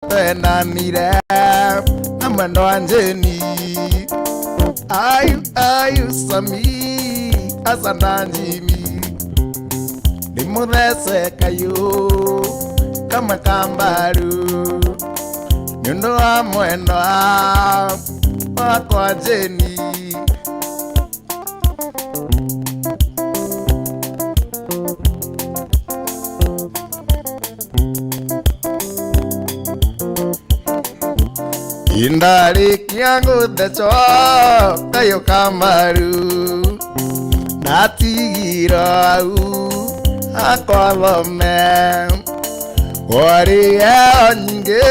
tenanire amwendo wa njeni ayu sami asana njimi nimuthece kayu kama kambaru nyundo wa mwendo wakwa njeni indari kiangu decho kayo kamaru natigira au akolome wari nyinge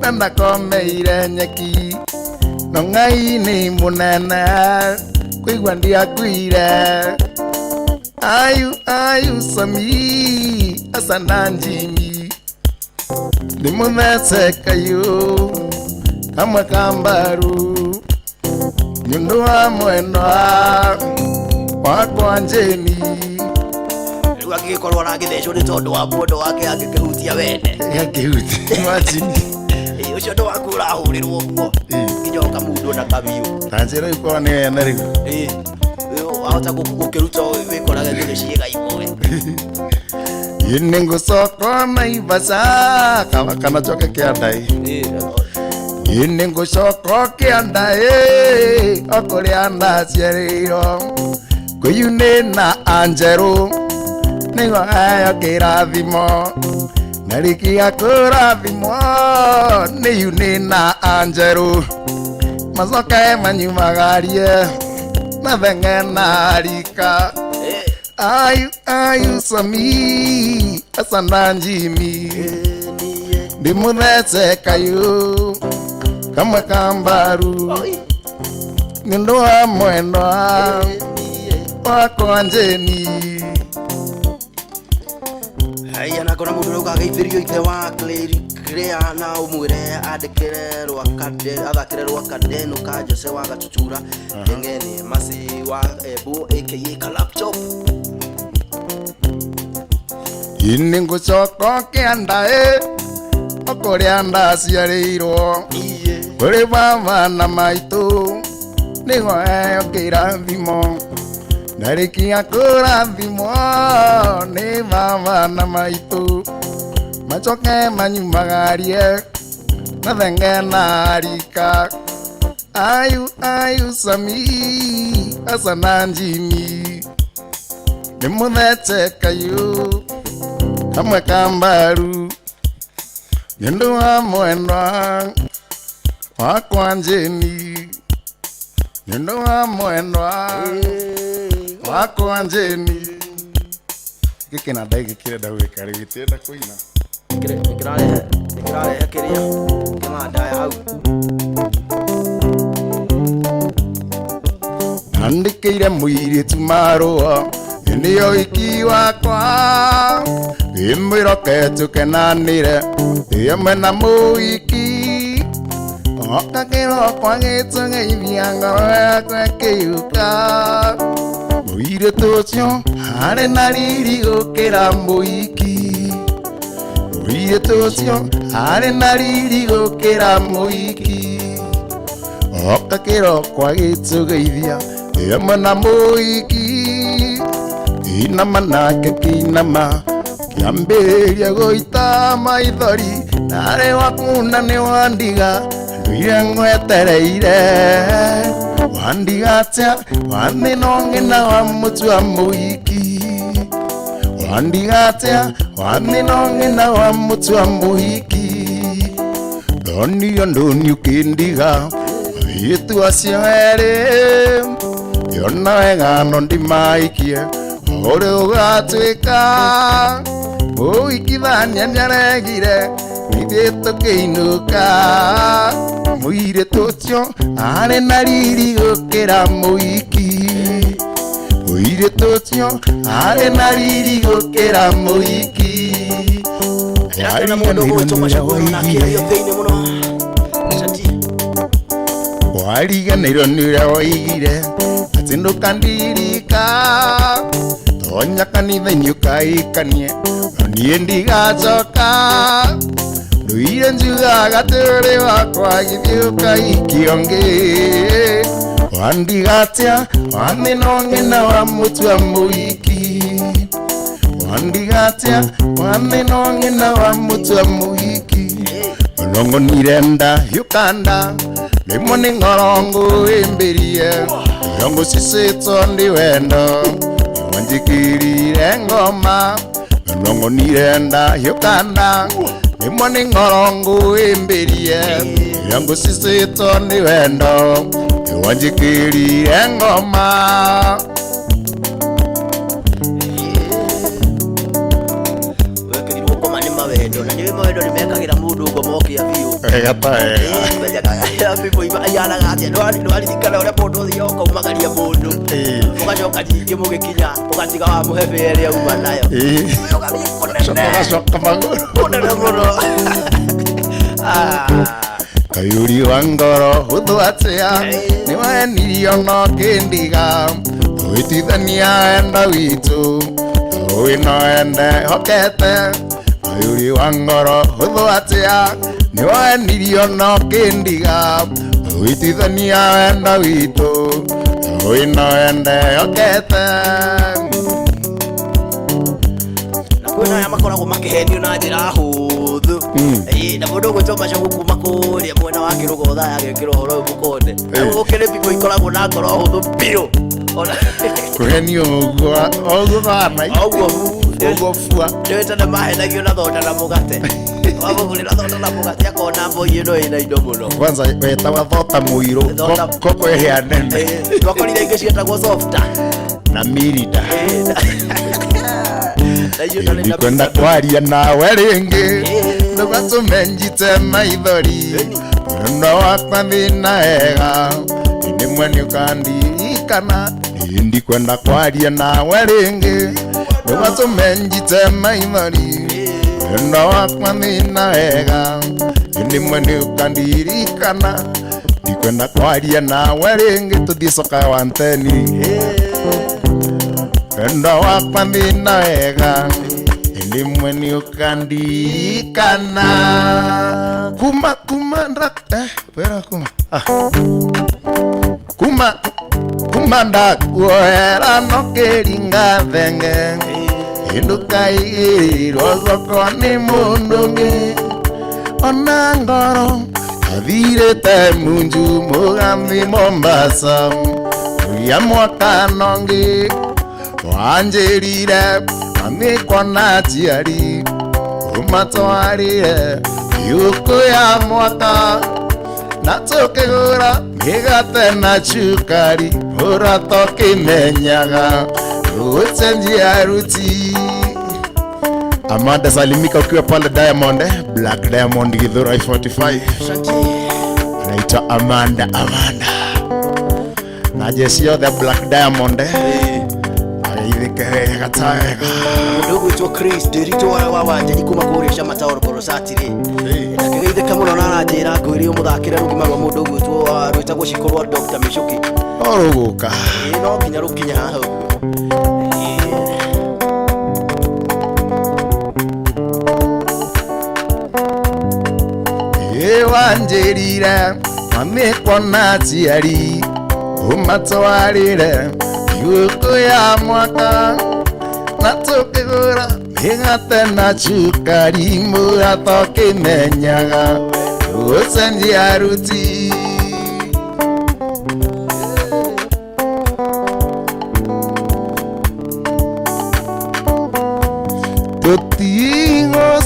nanda komeire nyeki nongai ni munene kuigwa ndiakwire ayu sami asana njimi nimuthece kayu kamwe kambaru nyundu wa mwendo wakwa njeni riu agikorwo aragithecwo ni tondu wa mundu wake angikihutia wene yakihuti imagine ucio ndo waku urahurirwo guo nginya ukamundu na kabiu tanjira ikorwo ni ene riu ahota gukiruta wikorage thiri ciiga imwe yini ngucokwo na ibasa kana coke kiandai yini ngucokwo kiandai okuria ndaciarirwo kuyuni na anjeru nigo ayo kirathimo narikia kurathimo ni yuni na anjeru macoke manyumagarie mathenge na rika ayu sami asana njimi ndimuthece kayu kamwe kambaru nyundo wa mwendo wakwa njeni haya nakona mundu rauga geithirio ithe wa Claire na umwire andikire rwakade athakire rwakade nuka Jose wa Gatutura ngeni masi wa Ebu aka laptop yini ngucokwo kiandae okuria ndaciarirwo kuri bana maitu nigo ayo kirathimo narikia kurathimo ni bana maitu macoke manyumagarie mathenge na rika ayu sami asana njimi nimuthece kayu kamwe kambaru nyundu wa mwendo wakwa njeni nyundu wa mwendo wakwa njeni gikina ndai gikirenda gwika riu gitienda kuina ikirarehe kiria kimandaya hau andikire muiritu marua niyo iki wakwa imwiroke tukenanire yemwe na muiki okagiro kwa gitugeithia ngoro yakwa kiyuka muiritu ucio ari na riri gukira muiki muiritu ucio ari na riri gukira muiki okagiro kwa gitugeithia yemwe na muiki inama nake kinama kiambiria goita maithori nare wakuna ni wandiga nduire ngwetereire wandiga atia waminong'ina wa mutua muhiki wandiga atia waminong'ina wa mutua muhiki ndonio nduni ukindiga itu acio eri yona wega no ndimaikie uri ugatwika muikithania niaregire ithuĩ tũkĩinũka mũirĩtu ũcio arĩ na riri gũkĩra mũiki mũirĩtu ũcio arĩ na riri gũkĩra mũiki wariganĩirwo nĩ ũrĩa woigire atĩ ndũkandirika tonya kanitha-inĩ ũkaĩkanie niĩ ndigacoka nduire njugaga tũrĩ wakwa gĩthiũka ikĩonge wandigatia wamĩnong'ena wa mũtua mũhiki wandigatia wamĩnong'ena wa mũtua mũhiki onongonire nda yukanda rĩmwe nĩ ng'orongo ĩmbĩrie yongo cicĩtwo ndĩ wendo wanjikirire ngoma onongonire nda yukanda rĩmwe nĩ ng'orongo ĩmbĩrie yongo cicĩtwo ndĩ wendo wanjikirire ngoma wekĩrirwo ngoma nĩ mawendo na nĩ mawendo nĩ mekagĩra mũndũ ngoma okia biũ ayanaga atĩa nĩwaririkana ũrĩa mũndũ ũthiĩ ũkaumagaria mũndũ ũgacoka ningĩ mũgĩkinya ũgatiga wa mũhebe ĩrĩa uma nayo ũgacoka magũrũ kũnene mũno kayuri wa ngoro hũthũ atĩa nĩwenirio no kĩndiga gwĩtithania enda witũ ũĩ no ende hokete kayuri wa ngoro hũthũ atĩa nĩwenirio no kĩndiga gwĩtithania enda witũ ũĩ no ende hokete na kwĩna aya makoragwo makĩhenio na njĩra hũthũ na mũndũ ũgwĩtwo Macogu kuma kũrĩa mwena wa Kĩrũgo tha agekĩra ũhoro ũyũ mũkonde gũkĩrĩ mbigũ ikoragwo na ngoro hũthũ biũ kũhenio ũguo kana ũguo bua nĩwĩtane mahenagio na thonda na mũgate wamũgũrĩra thonda na mũgate akona mbũi ĩno ĩna indo mũno kwanza wetaga thota mũirũ koko ĩhĩa nene twakorire ingĩ ciĩtagwo softa na mirida ndikwenda kwaria nawe rĩngĩ ndũgatũme njite maithori wendo wakwa thĩna hega rĩmwe nĩũkandirikana ndikwenda kwaria nawe rĩngĩ ndũgatũme njite maithori wendo wakwa thĩna hega rĩmwe nĩũkandirikana ndikwenda kwaria nawe rĩngĩ tũthiĩ coka wanteni wendo wakwa thĩna hega rĩmwe nĩũkandirikana kuma ndakuohera no kĩringa thenge ndũkaigĩrĩrwo thoko nĩ mũndũ ũngĩ ona ngoro athirĩte munju mũgambi Mombasa ya mwaka nongĩ wanjĩrire amĩkwa na njiari ũmatwarire yũkũ ya mwaka na tũkĩgũra mĩgate na cukari ũra tũkĩmenyaga gũcenjia ruti. Amanda salimika ukiwa pale Diamond, Black Diamond Githurai 45. Anaitwa Amanda na jesi yothe Black Diamond aithike gatawega ndugu to Chris Derito wa wanje ikuma kurisha mataoro porosatire nakigeithika muno na njira ngwiri umuthakire rugima rwa mundu gwitwo rwitagwo Shikorwa Dr. Mishuki oruguka no kinya rukinya haha wanjĩrire amĩkwa na njiari ũmatwarire yũkũ ya mwaka na tũkĩgũra mĩgate na cukari mũra tũkĩmenyaga gũcenjia ruti.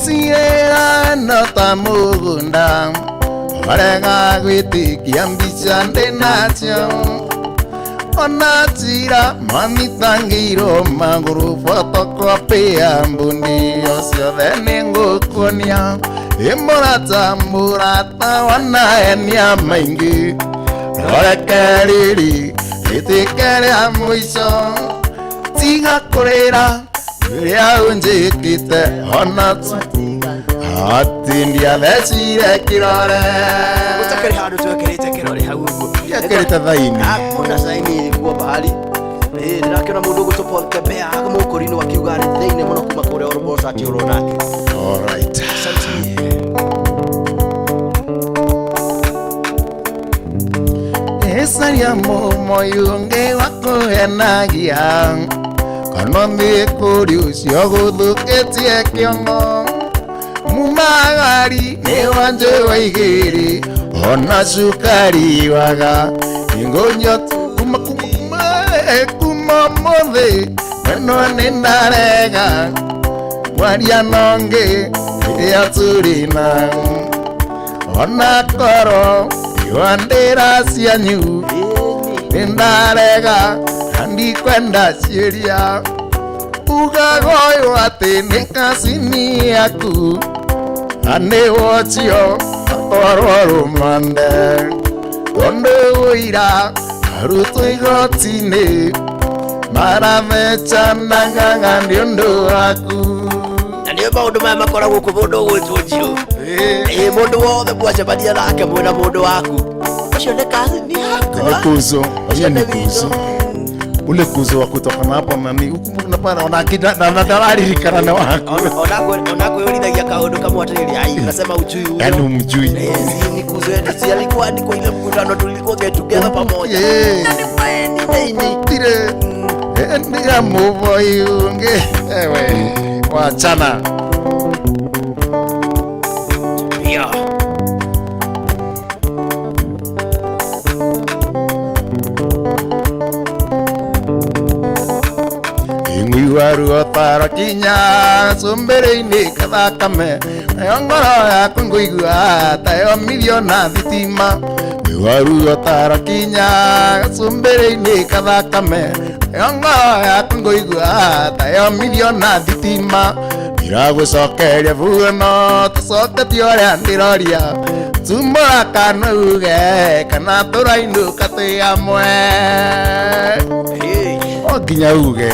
Tũtigũciĩrana ta mũgũnda warega gwĩtĩkia mbica ndĩnacio ona njĩra mamĩtangĩirwo magũrũ photocopy ya mbũndi o ciothe nĩngũkuonia mũrata wanahenia maingĩ roreke rĩrĩ rĩtĩke rĩa mũico tiga kũrĩra rĩrĩa ũnjĩkĩte ona ati ndiathecire kĩrore utakari handu twekerete kĩrore hau yekerete thaini hakuna saini kwa bahari ndĩrakĩona mũndũ gũtũpo kembea mũkũrinũ akiuga thĩinĩ mũno kuma kũrĩa Orbosa ati ũronake. All right. Usaria moyo nge wako enagia Kono mikuri ucio guthukitie kiongo Mumagari ni wanje wa igiri Ona sukari waga Ingonya kuma mothe Weno nindarega Waria nonge Iria turina Ona koro Iwandira cianyu Nindarega Andi kwenda ciria Ugagoyo ati nikasini yaku Ane wochio Atoro rumande Kondo uira Aruto igotine Maramecha nanganga ndiondo waku Ndio maundu maya makoragwo ku mundu gwitwo Njirũ mundu wothe mwacemania nake mwina mundu waku ucio ni kathini yakwa ni kuzo ule kuzo wa kutoka hapo nani unapata unakidaririkana na wako unakwĩyũrithagia kaũndũ kamwe atĩrĩrĩ ai unasema ujui huyo yani umjui ni kuzo yetu alikuwa andikwa ile mkutano tulikuwa get together pamoja tire ndia muvoi unge ewe wachana pia Ingwiwaru otaro kinya Sumbere-ini kathakame Ngoro yaku nguigua tayo miliona thitima Ingwiwaru otaro kinya Sumbere-ini kathakame Ngoro yaku nguigua tayo miliona thitima Ndiragucokeria vuono tucoketie uria ndiroria Tumura kana uge kana turainuka twi amwe Oginya uge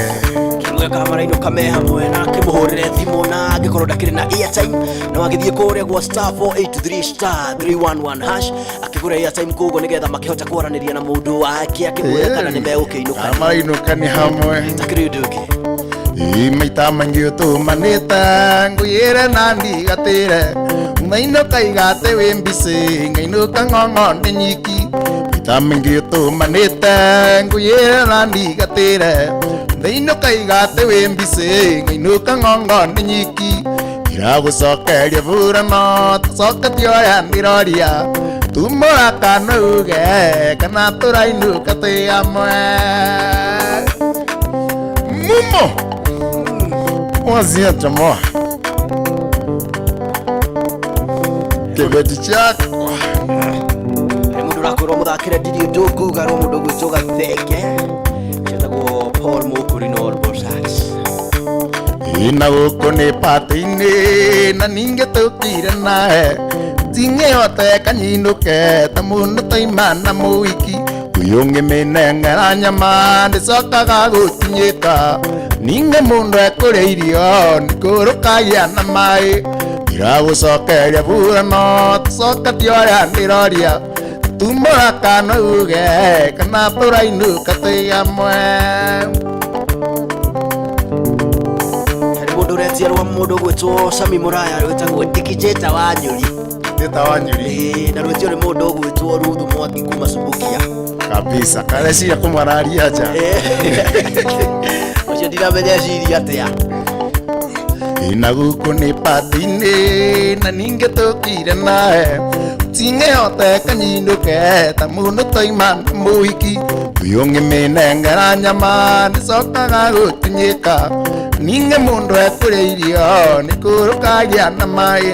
kamarainũka me hamwe na akĩmũhũrĩre thimũ na angĩkorwo ndakĩrĩ na airtime na wagĩthiĩ kũrĩa gwa star 483 star 311 hash akĩgũra airtime koguo nĩgetha makĩhota kwaranĩria na mũndũ wake akĩmwĩra kana nĩ megũkĩinũka kamarainũka nĩ hamwe takĩrĩ ũndũ ũngĩ maita maingĩ ũtũmanĩte ngũyĩre na ndigatĩre ngainũka igate wĩ mbici ngainũka ng'ong'o ndĩ nyiki maita maingĩ ũtũmanĩte ngũyĩre na ndigatĩre Ndainuka igate wĩ mbici ngainuka ng'ong'o ndĩ nyiki Ndiragucokeria vurano tucoketie ũrĩa ndiroria Tumũra kana uge kana tũrainuka twĩ hamwe Mumo Mwazia jamoa Kĩbeti chako nĩ mũndũ ũrakwĩrwo mũthakĩre Ndiri Ndũngũ garwo mũndũ gwĩtwo Gathenge Paul Mũkũri na All Sax Ina gũkũ nĩ pati-inĩ na ningĩ tũkire nae Tingĩhote kanyinũke ta mũndũ taima na mũwiki Ũyũ ngĩmĩnengera nyama ndĩcokaga gũkinyĩka Ningĩ mũndũ ekũrĩa irio nĩkũrũkagia na maĩ Ndiragucokeria vurano tucoketie ũrĩa ndĩroria Tumũra kana uge kana tũrainuka twĩ hamwe Harĩ mũndũ ũretiarwa mũndũ gwĩtwo Sami Mũraya rwĩtagwo Ndikijĩta wa Nyũri Ndita wa Nyũri na rwĩtio nĩ mũndũ gwĩtwo Ruthu Mwangi kuma Subukia kabisa kareciria kũmwararia nja ũcio ndiramenya eciria atĩa Ina gũkũ nĩ pati-inĩ na ningĩ tũkire nae Tingĩhote kanyinũke ta mũndũ taima na mũwiki Ũyũ ngĩmĩnengera nyama ndĩcokaga gũkinyĩka Ningĩ mũndũ ekũrĩa irio nĩkũrũkagia na maĩ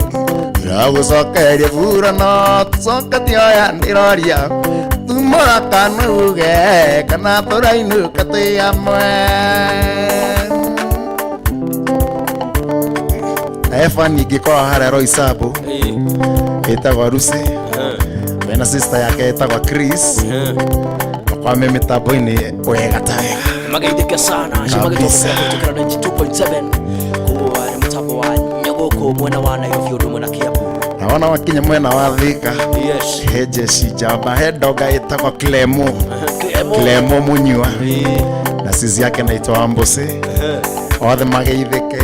Ndiragucokeria vurano tucoketie ũrĩa ndĩroria Tumũra kana uge kana tũrainuka twĩ hamwe Efa ningĩkorwo harĩa Roysambu Ĩtagwo Lucy Mena sister yake ĩtagwo Chris Makwame mĩtambo-inĩ wega ta wega Magaithĩke sana magĩtũkĩra 92.7 kuwa nĩ mũtambo wa Nyagũkũ mwena wa Nairobi ũndũ mwena Kiambu Naona wakinya mwena wa Thika Yes he Jeci Njamba he ndoga ĩtagwo Clemo Munyua na sisi yake naitwa Wambusi Othe mageithĩke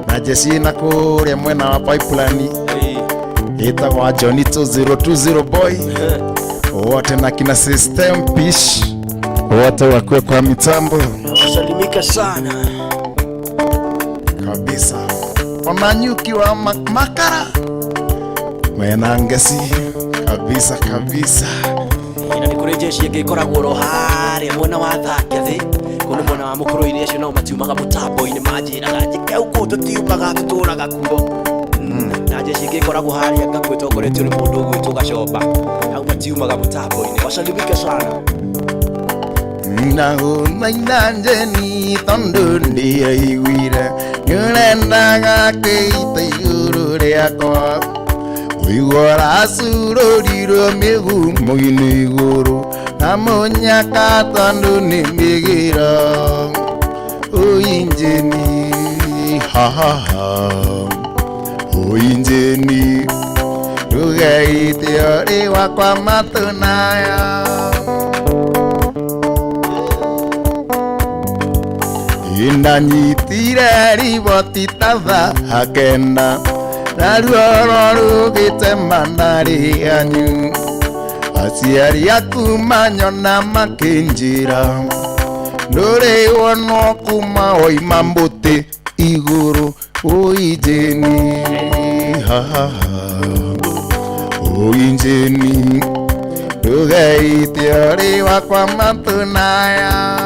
na Jeci na kũrĩa mwena wa Pipeline ĩtagwo Johnny 2020 boy wote na kina system pish wote wakwe kwa mitambo wasalimika sana kabisa. Wananyuki wa makara menangesi kabisa kabisa. Ina nikurejeshi gikoragwo rohari mwana wa thake kuno mwana wa mukuru irisho no matiumaga mutambo ine majiraga njike uko tutiumaga tuturaga kubo naje gikoragwo hari agakwitogoretio ni mundu gwitwo Gacomba au matiumaga mutambo ine wasalimika sana naho nainanje ni tondo ndi aiguire nyendaga keita iguru riakwa uigora suroriro migumo-ini iguru na munyaka tondo ni migira uinjeni ha ha ha uinjeni rugaite ori wakwa matunaya inanyitire riboti tatha hakenda naruoro rugite manari anyu aciari aku manyona makinjira nduri wono kuma oima mbuti iguru uinjeni ha ha ha uinjeni rugaite ori wakwa matunaya.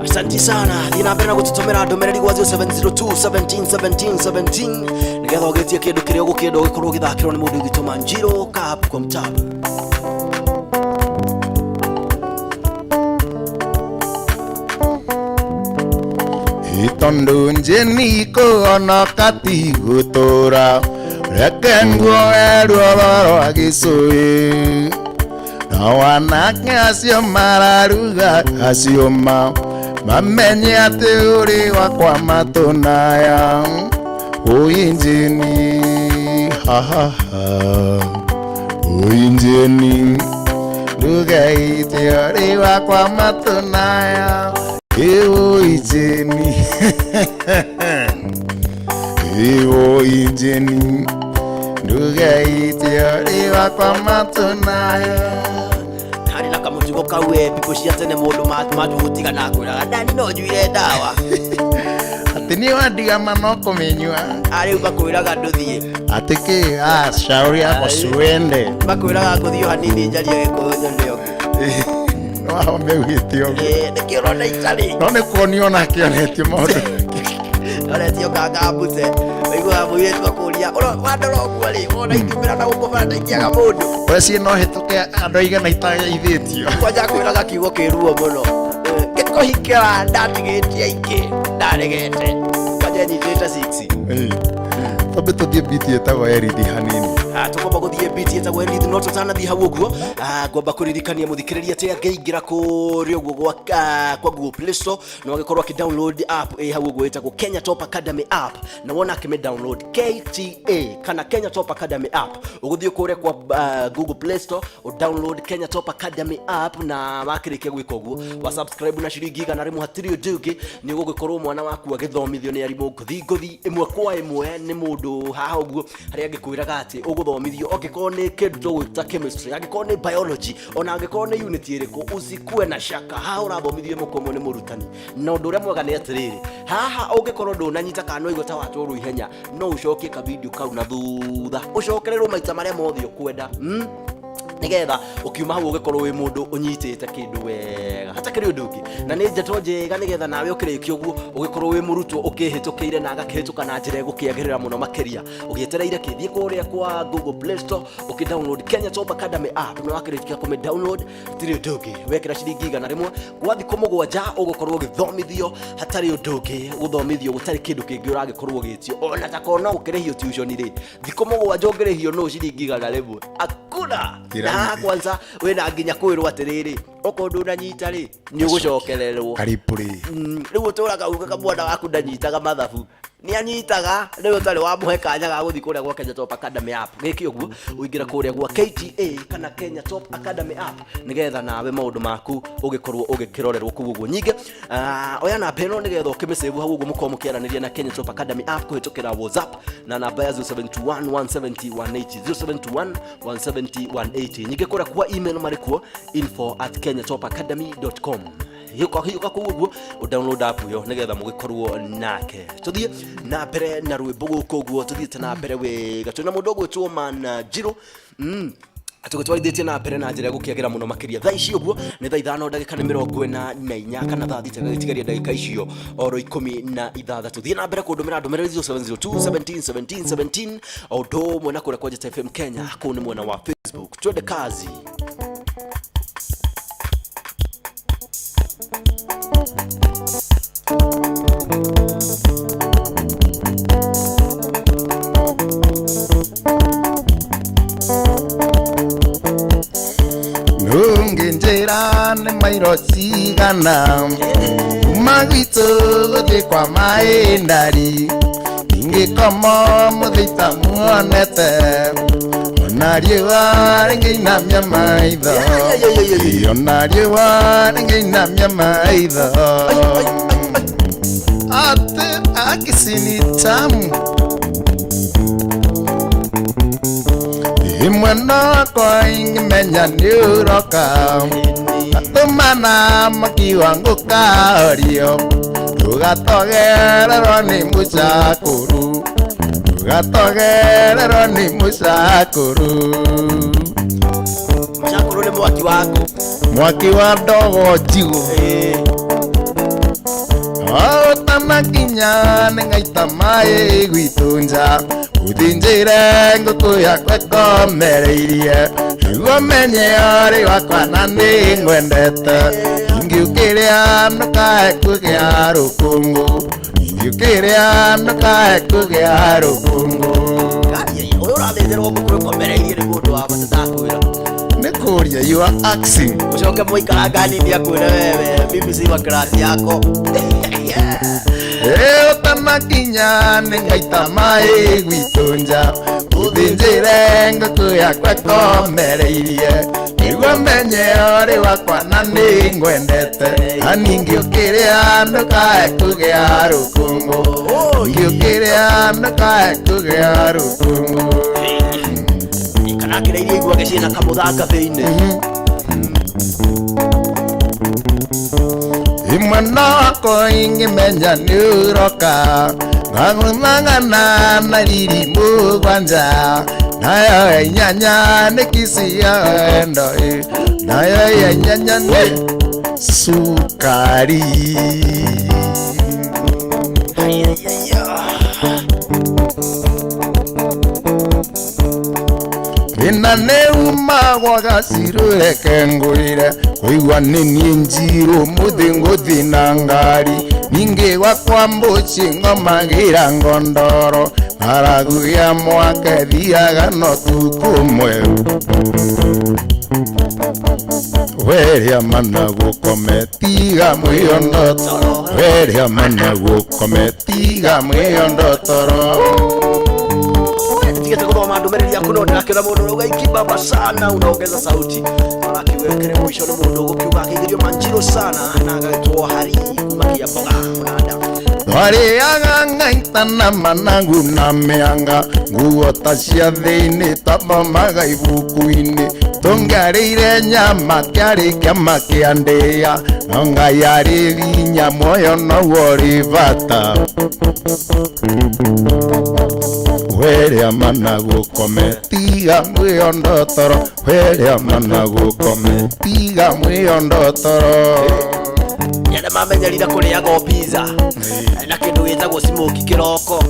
Asante sana. Ninapenda kututomera ndomereri gwa 0702171717 nigetha ugetie kindu kiria ugukienda ugikorwo githakirwo ni mundu ugituma Njiro Cup kwa mtaba. Itondo njeni kono kati gutura rekengo eroro agisui na wanake acio mararuga acioma mamenye ati uri wakwa matunaya uinjeni ha ha ha uinjeni rugaite uri wakwa matunaya uinjeni uinjeni rugaite uri wakwa matunaya. Na kamutugo kawe pipo cia tene mundu majuhutiga na kwiraga ndani no njuire ndawa ati ni wandiga mano kumenywa ari bakwiraga nduthie ati ki shauri yako suende bakwiraga nguthio hanini njarie gikuyo ndio no megwitio nikiro na itari no ne kuonio na kionetio maundu oretio kanga mbute igwa muyetu akuria wandoro kwari wona itumira na gukomanda ikiaga mundu weci no hituke andu aigana itageithitio kwanja kwiraga kiugo kiruo muno gikohikira ndatigitie iki ndaregete kwanja nyitite 6 tobe tuthie biti etagwo Eridi hanini tukomba guthie biti etagwo Eridi no tutanathie hau uguo ngomba kuririkania muthikiriria ati angeingira kuri uguo kwa Google Play Store no agikorwo akidownload app hau uguo etagwo Kenya Top Academy app na wona akime download KTA kana Kenya Top Academy app uguthie kure kwa Google Play Store o download Kenya Top Academy app na makirikia gwika uguo wa subscribe na shiringi igana rimwe hatiri ndungi ni ugugikorwo mwana waku agithomithio ni arimu nguthi imwe kwa imwe ni mundu haha uguo hari agikwiraga ati uguthomithio ongikorwo ni kindu tugwita chemistry angikorwo ni biology ona angikorwo ni unit iriku usikue na shaka haha urathomithio mukomo ni murutani na undu uria mwega ni atiriri haha ungikorwo ndunanyita kana igota waturu ihenya no ucokie ka video kau na thutha ucokererwo maita maria mothe ukwenda nigetha ukiuma hau ugikorwo wi mundu unyitite kindu wega hatakiri undu ungi na ni njeto njega nigetha nawe ukirikio uguo ugikorwo wi murutwo ukihitukiire na agakihituka na njira gukiagirira muno makiria ugietereire kithie kuria kwa Google Play Store ukidownload Kenya Top Academy app na wakirikia kume download tiri undu ungi wekira shiringi igana rimwe gwa thikũ mũgwanja ugukorwo ugithomithio hatari undu ungi guthomithio gutari kindu kingi uragikorwo ugitio ona takona ukirihio tuition ri thikũ mũgwanja ungirihio no shiringi igana rimwe akuna kwanza wena nginya kwirwo atiriri okondu ndanyita ri ni ugucokererwo karipuri riu uturaga ugaga mwana waku ndanyitaga mathabu ni anyitaga riu utari wa muhe kanya ga guthi kuria gwa Kenya Top Academy app giki uguo uingira kuria gwa KTA kana Kenya Top Academy app nigetha nawe maundu maku ugikorwo ugikirorerwo kuguo nyinge oya na peno nigetha ukimesevu hau uguo muko mukiaraniria na Kenya Top Academy app kuhitukira WhatsApp na namba ya 0721170180 0721170180 nyinge kuria kwa email marikuo info@kenyatopacademy.com yuko kuguo download app yo nigetha mugikorwo nake tuthie na mbere na rwimbo guko guo tuthiite na mbere wega twina mundu gwitwo Man Jiro atugitwarithitie na mbere na njira gukiagira muno makiria thaa ici uguo ni thaa 5:44 kana thaa 6 gitigaria ndagika icio oro 16 tuthie na mbere kundumira ndumira 0702171717 odo mwena kure kwa JFM Kenya ku ni mwena wa Facebook twende kazi. Nunginjirane mairo cigana magwito guthi kwa maindari ingikomo muthita muonete onariwa ringinamia maitho onariwa ringinamia maitho ate akisini tamu imwana kwa ingimenya niuroka atumana makiwangu kario tugatogererwo ni mucakuru tugatogererwo ni mucakuru mucakuru ni mwaki wako mwaki wa ndogo njigu otamakinya ningaita mai gwitunja uthinjire nguku yakwe komereirie niguo menye ori wakwa na ningwendete ingiukiria ndukae kugia rukungu ingiukiria ndukae kugia rukungu uyu urathinjirwo nguku komereirie ni mundu wa batatakwira nikuria you are asking ucoke muikaranga nini akwire wewe BBC wa klasi yako otamakinya ningaita mai gwitunja uthinjire nguku yakwa komereirie niguo menye ori wakwa na ningwendete aningiukiria ndukae kugia rukungu ngiukiria ndukae kugia rukungu ikanakireirie igua gicina kamuthanga thiini imwana wako ingimenya niuroka ngagumangana na riri mugwanja nayo inyanya nikisia endo nayo inyanya ni sukari ina neuma gwagaciru reke ngwire kuigua nini njiru muthinguthi na ngari ningi gwakwa mbuci ngomagira ngondoro araguia mwake thiaga no tukumwe weria mana gukometiga mwiyondotoro weria mana gukometiga mwiyondotoro tigete kuthoma ndumiriri yaku no ndakira mundu uga ikibamba sana unaongeza sauti arakiwekere mwisho ni mundu ukiuga akigirio manjiro sana na agagitwo hari kumakia boga munada wariaga ngaitana manangu na meanga nguo ta cia thiini tabomaga ibuku-ini tungarĩire nyama kĩarĩkia makĩandĩa no Ngai arĩ hinya muoyo noguo ũrĩ bata weria mana gukome tiga mwĩondo toro weria mana gukome tiga mwĩondo toro yale mamenyerire kũrĩaga pizza na kĩndũ gĩtagwo smoke kĩroko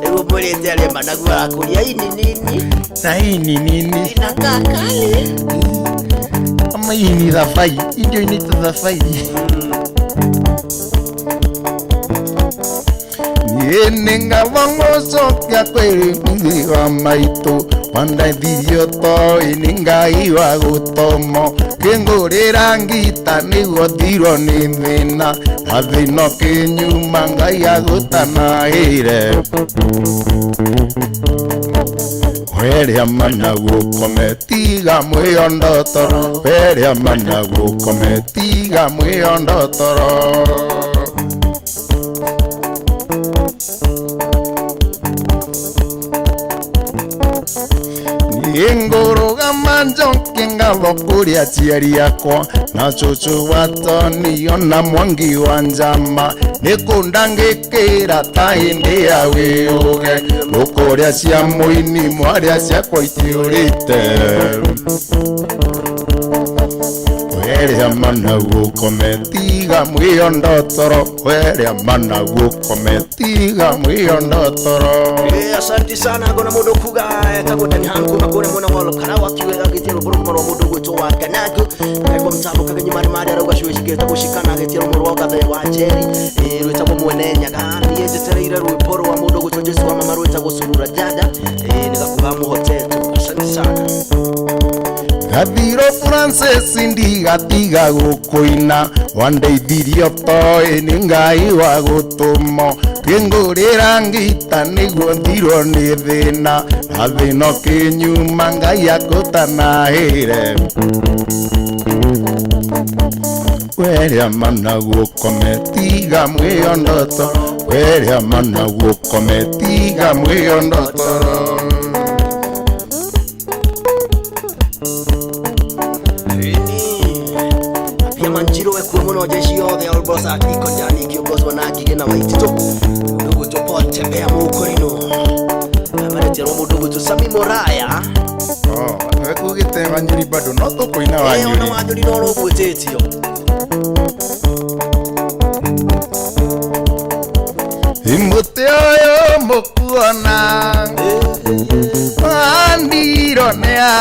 rĩu mwĩrĩte arĩa managu akũria ini nini na ini nini na kakali ama ini thabai indo-inĩ tũthabai niĩ nĩ ngabanga ũcokia kwĩrĩmithia maitũ wandaithirio toi nĩ Ngai wa gũtomo kĩngũrĩra ngita nĩguo thirwo nĩ thĩna na thĩna kĩnyuma Ngai agũtanahĩire weria managuo kometiga mwĩyondotoro weria managuo kometiga mwĩyondotoro Ngũrũgama njoke ngatho kũrĩ aciari akwa na cũcũ wa Toni ona Mwangi wa Njama nĩkũndangĩkĩra ta hĩndĩ ya wĩũge gũkũrĩa cia mũini mwarĩa ciakwa itiũrĩte weria managuo kometiga mwĩyondotoro weria managuo kometiga mwĩyondotoro. Asante sana gona mundu kuga kagotani hangu magone mwana walo kana wakiwega gitero boromoro mundu gweto wa kanago ego mtabo kaganye mari mari aragashwishike tabushikana gitero muru wa gathe wa jeri rwita ko mwenenya kandi yejetereire rwiporo wa mundu gweto Jesu wa mama rwita gusurura dada nikakuba mu hotel. Asante sana Gathiro Francis ndigatiga gũkũina wandeithirio toi nĩ Ngai wa gũtũmo kĩngũrĩra ngita nĩguo thirwo nĩ thĩna na thĩna kĩnyuma Ngai agũtanahĩire weria managuo kometiga mwĩyondotoro weria managuo kometiga mwĩyondotoro. Manjiro wekuwe muno jeshi yothe ya Ulbosa iko jani kiongozwa na Ngige na Waitito ndugu tupo tembea mukorino amarete romo ndugu tusami moraya wekugite Wanjiri bado no tukoina Wanjiri ona Wanjiri no rogwetetio imute oyo mukuona andiro nea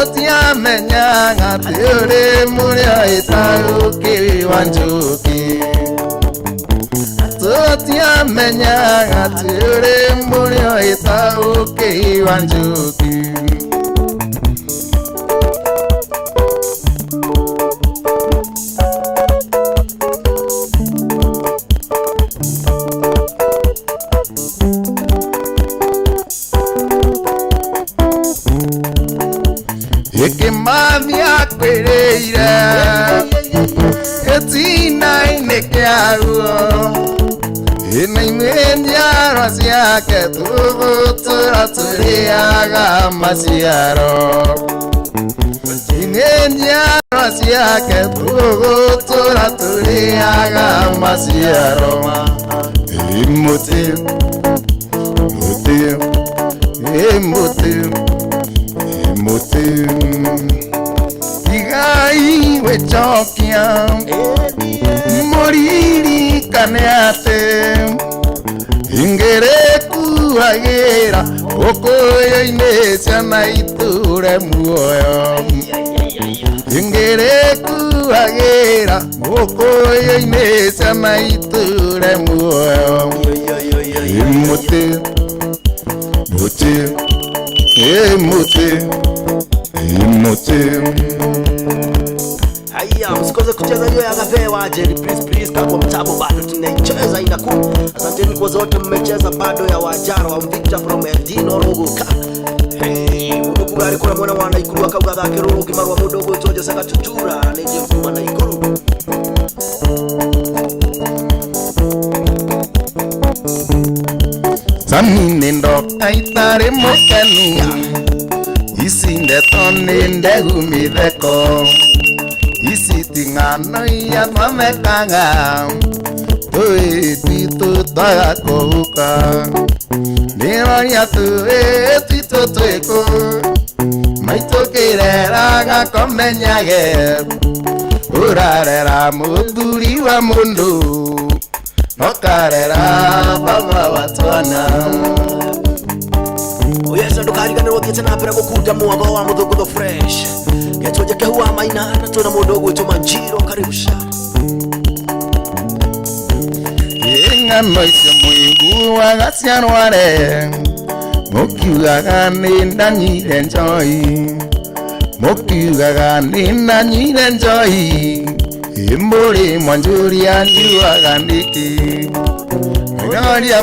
Otia menyanga teore muria itaruki Wanjuki Otia menyanga teore muria itaruki Wanjuki Ikimamia kwereire etina inekiaguo inaimenya rasiake tugutura turiaga maciaro imenya rasiake tugutura turiaga maciaro imuti Igai wechokia Moriri kaneate Ingere kuhagira Okoyo inesia na iture muoyo Ingere kuhagira Okoyo inesia na iture muoyo Imuti Haya msikoze kucheza hiyo ya Gabe wa Jeri please kwa mtabo bado tunaicheza inaku. Asanteni kwa zote mmecheza bado ya Wajara wa Victor from Eldino Roguka. Mungu gari kuna mwana wana ikuru akaga thake Rogu kimarwa mudogo toje saka tutura neje mfuma na ikuru. Samine ndoka itare mokanu Isinde tone ndegu mitheko Isi tingano ya mamekanga Tue tito taga kohuka Niroria tue tito tueko Maito kireraga komenyage Urarera muthuri wa mundu Nokarera baba watwana Oyesa ndukariganirwo thiete na mbere gukunda mwaba wa Muthũngũtho fresh Getoje kehuwa maina na tuna mudogo to Manjiro karibusha Ngano icio mwingu wa gaciarware Mokiugaga nĩ ndanyire njohi, mokiugaga nĩ ndanyire njohi, mũrĩ mwanjũria njuaga nĩkĩ. Ngaria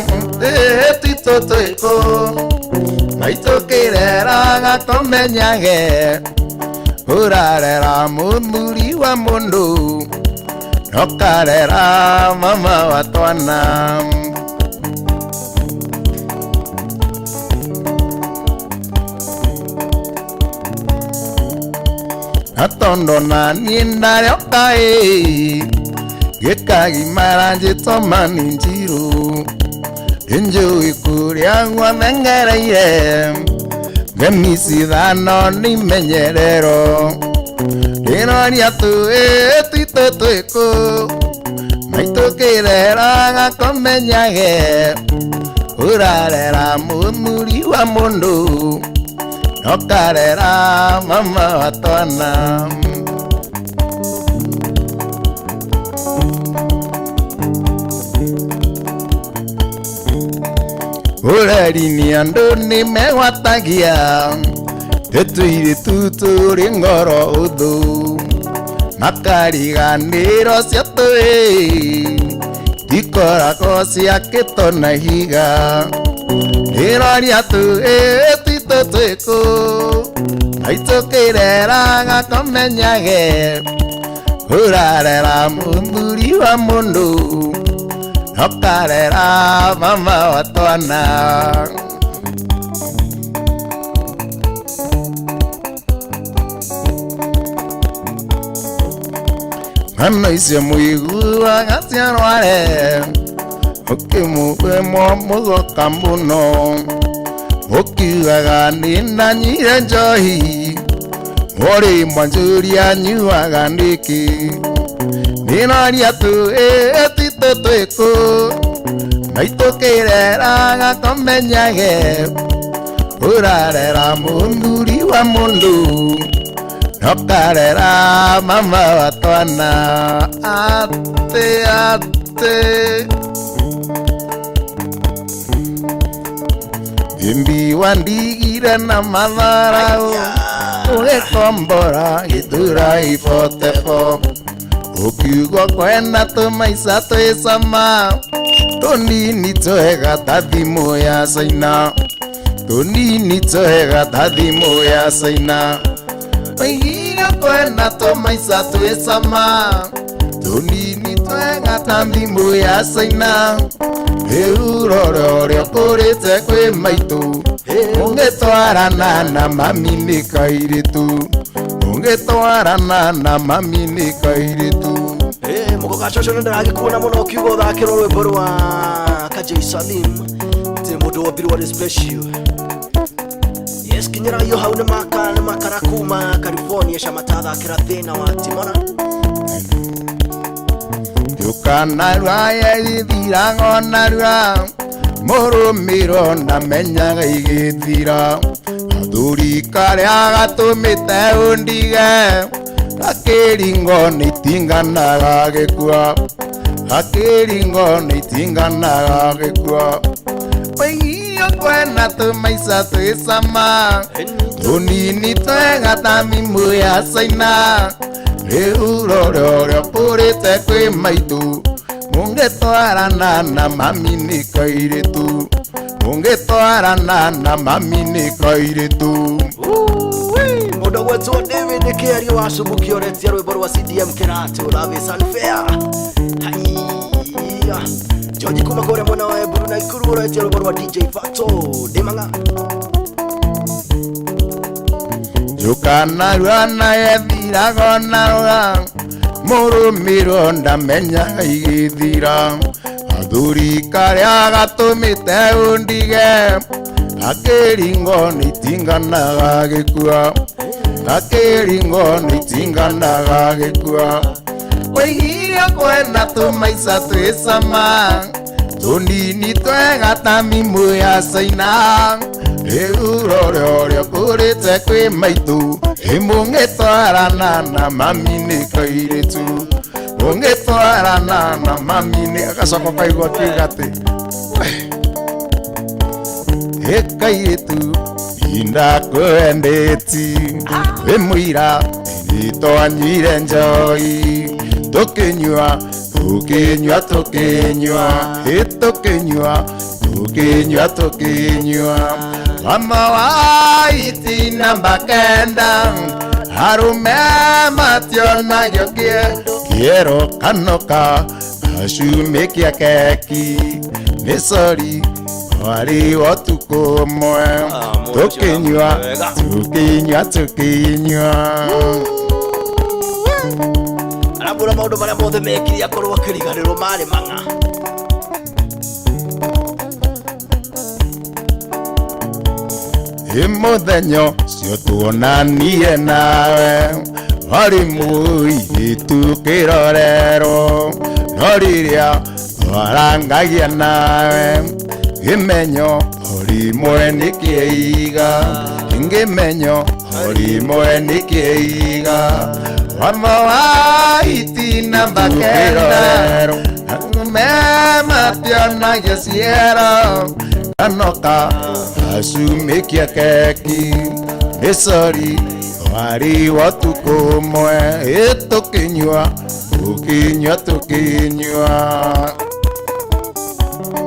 tito twĩkũ, maitũkĩreraga kũmenyage, ũrarera mũthuri wa mũndũ, ũkarera mama wa twana. Atondo na niĩ ndarĩoka gĩkagimara njĩtoma nĩ njirũ, njũĩ kũrĩa gwathegereire, ngemi cithano nĩ imenyerero, ndĩroria twĩtito twĩkũ, maitũkĩreraga kũmenyage, ũrarera mũthuri wa mũndũ, ũkarera mama wa twana. Ũreri nĩ andũ nĩ megwatagia, tũtũirĩtu tũrĩ ngoro ũthũ, makariganĩro cia tũĩ, ikoragwo ciakĩtwo na higa. Ndĩroria twĩtito twĩkũ, maitũkĩreraga kũmenyage, ũrarera mũthuri wa mũndũ, ũkarera mama wa twana. Ng'ano icio mũiguaga ciarware, ũkĩmũhe mũgoka mũno, ũkiugaga nĩ ndanyire njohi, mũrĩ mwanjũria nyuaga nĩkĩ. Ndĩroria twĩtito twĩkũ, maitũkĩreraga kũmenyage, ũrarera mũthuri wa mũndũ, ũkarera mama wa twana. Ate imbi wandigire na matharau, ũgĩkombora gĩtura ibotebo, ũkiuga kwenda tũmaica twĩ cama, tũnini twega ta thimũ ya Caina, tũnini twega ta thimũ ya Caina. Oigire kwenda tũmaica twĩ cama, tũnini twega ta thimũ ya Caina. Rĩu rora ũrĩa ũkũrĩte kwĩ maitũ, ũngĩtwarana na mami nĩ kairĩtu, ũngĩtwarana na mami nĩ kairĩtu. Mũgogacoco nĩ ndĩragĩkuona mũno ũkiuga ũthakĩrwo rwĩmbo rwa Kajay Salim, tĩ mũndũ wombirwo arĩ special. Yes, kinyĩra iyo hau nĩ makara kuma California, camathakĩra thĩna wa Timona. Yukanarua yethiraga narua, mũrũmĩro ndamenyaga igĩthira, gathuri karĩa gatũmĩte ũndige, gakĩringo nĩ itinganaga gĩkua, gakĩringo nĩ itinganaga gĩkua. Oigire kwenda tũmaica twĩ cama, tũnini twega ta thimũ ya Caina. Rĩu rora ũrĩa ũkũrĩte kwĩ maitũ, mũngĩtwarana na mami nĩ kairĩtu, mũngĩtwarana na mami nĩ kairĩtu. Mũndũ gwetwo David Kĩario wa Subuki ũretia rwĩmbo rwa CDM Kĩratũ, Love is Unfair. Haiya George kuma kũrĩa mwena wa Eburu na Ikuru ũretia rwĩmbo rwa DJ Fato Ndĩmanga. Yukanarua na yethiraga narua, mũrũmĩro ndamenyaga igĩthira, gathuri karĩa gatũmĩte ũndige, gakĩringo nĩ itinganaga gĩkua, gakĩringo nĩ itinganaga gĩkua. Oigire kwenda tũmaica twĩ cama, tũnini twega ta thimũ ya Caina. Rĩu rora ũrĩa ũkũrĩte kwĩ maitũ, mũngĩtwarana na mami nĩ kairĩtu, mũngĩtwarana na mami nĩ agacoka kaigua kiuga atĩ ekaitu inda kwendeti emuira nitonyire njoi tukinywa mama wa itina mbakenda harume mationa yokie quiero kanoka ashumekia keki nesori wali watukomwe tukinywa arambura maundu maria mothe mekiri akorwo akiriganirwo mari manga imuthenyo cio tuonanie nawe ori muiritu kirorero no riria twarangagia nawe imenyo ori mwene kieiga ingimenyo ori mwene kieiga mama wa itina mbakenda mema tiona yesiero anoka asumekia keki esori wari watukomwe etokinywa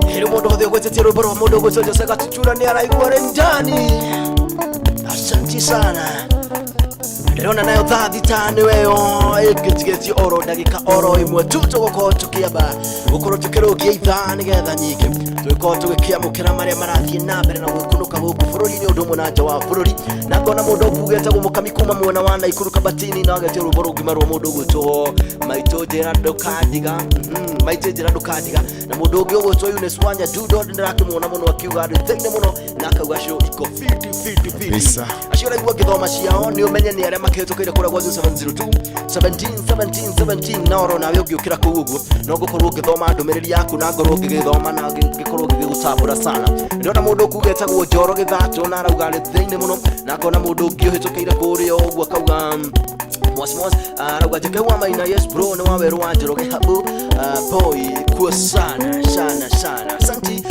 heri mundu hothe gwetetia rwimbo rwa mundu gwetetia Jose Gatutura ni araigua renjani. Asante sana. Ndĩrona nayo thaa thita nĩ weyo ĩkĩtigetie oro ndagĩka oro ĩmwe tu tũgũkorwo tũkĩamba gũkorwo tũkĩrũkia ithaa nĩgetha nyingĩ tũgĩkorwo tũgĩkĩamũkĩra marĩa marathiĩ na mbere na gũkũnũka gũkũ bũrũri-inĩ ũndũ ũmwe na nja wa bũrũri. Na ngona mũndũ ũkugĩte mũkami kuma mwena wa Naikuru Kabatini na agetia rwĩmbo rũngĩ rwa mũndũ ũgwĩtwo Maitũ Njĩra ndũkandiga na mũndũ ũngĩ ũgwĩtwo Eunice Wanya Dudo ndĩrakĩmuona mũno akiuga andũ thĩinĩ mũno na akauga show iko fiti acio araigua ngĩthoma ciao nĩ ũmenye nĩ arĩa makĩhĩtũkĩire kũrĩa gwa 17 na oro nawe ũngĩũkĩra kũu ũguo no ngũkorwo ngĩthoma ndũmĩrĩri yaku na ngorwo ngĩgĩthoma na ngĩkorwo ngĩgũtambũra sana. Ndĩrona mũndũ ũkuga etagwo Njoro Gĩthatũ na arauga arĩ thĩinĩ mũno na ngona mũndũ ũngĩ ũhĩtũkĩire kũrĩa ũguo akauga Mos arauga Jekewa Maina yes bro nĩ wawerũ wa Njoroge habu boy kuo sana. Asante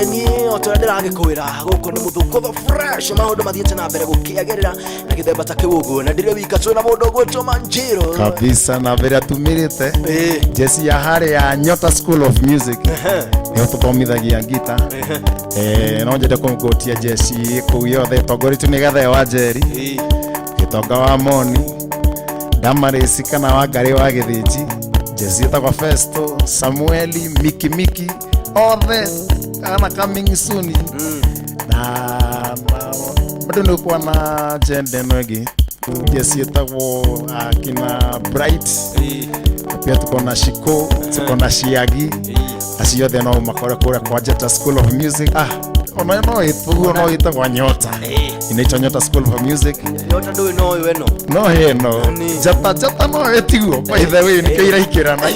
niĩ otora ndĩragĩkwĩra gũkũ nĩ mũthũko fresh maũndũ mathiĩte na mbere gũkĩagĩrĩra na gĩthemba ta kĩu ũguo na ndĩrĩ wika twĩna mũndũ ũgwĩtwo Manjiro kabisa na mbere atumirite Jesse ya harĩ ya Nyota School of Music nĩ tũthomithagia ngita no njende kũmũgotia Jesse kũu yothe tongoritũ nĩ Gathe wa Njeri Gĩtonga wa Moni Damarĩsi kana wa Ngari wa Gĩthĩnji Jesse etagwo Festo Samueli Miki othe ana coming soon na bado nĩ kwa na jende nogi Jesse etagwo akina Bright pia tuko na Shiko tuko na Shiagi acio othe no makore kũrĩa kwa Jeta School of Music no etagwo Nyota inaitwa Nyota School of Music. Nyota ndũĩ no we no Jeta no etigwo by the way nĩ kĩiraikĩrana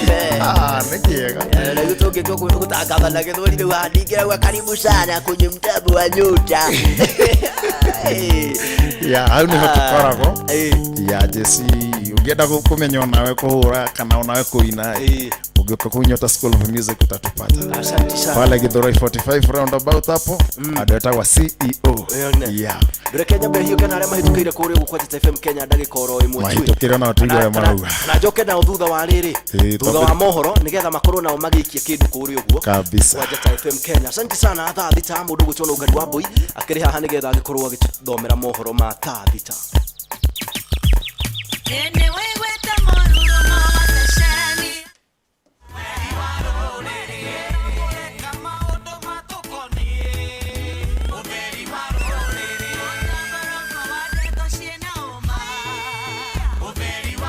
nĩ kĩega na gũtũngĩtwo gũtangatha na gĩthũri rĩu handingĩra gwa karibu sana kwenye mtambo wa Nyota hau nĩho tũkoragwo Jesse ũngĩenda kũmenya nawe kũhũra kana nawe kũina ũngĩũka kũu Nyota School of Music utatupata. Asante sana. Pale Githurai 45 roundabout hapo andũ etagwo CEO. Ndũrĩ Kenya mbere hiyo kana arĩa mahĩtũkĩire kũrĩa gũkwa Jeta FM Kenya ndagĩka oro ĩmwe tu mahĩtũkĩire na ũtuĩria ũrĩa marauga na njoke nao thutha wa rĩrĩ thutha wa mohoro nĩgetha makorwo nao magĩikia kĩndũ kũrĩa ũguo kabisa kwa Jeta FM Kenya. Asante sana thaa thita mũndũ gwĩtwo Ũgari wa Mbui akĩrĩ haha nĩgetha agĩkorwo agĩthomera mohoro ma thaa thita.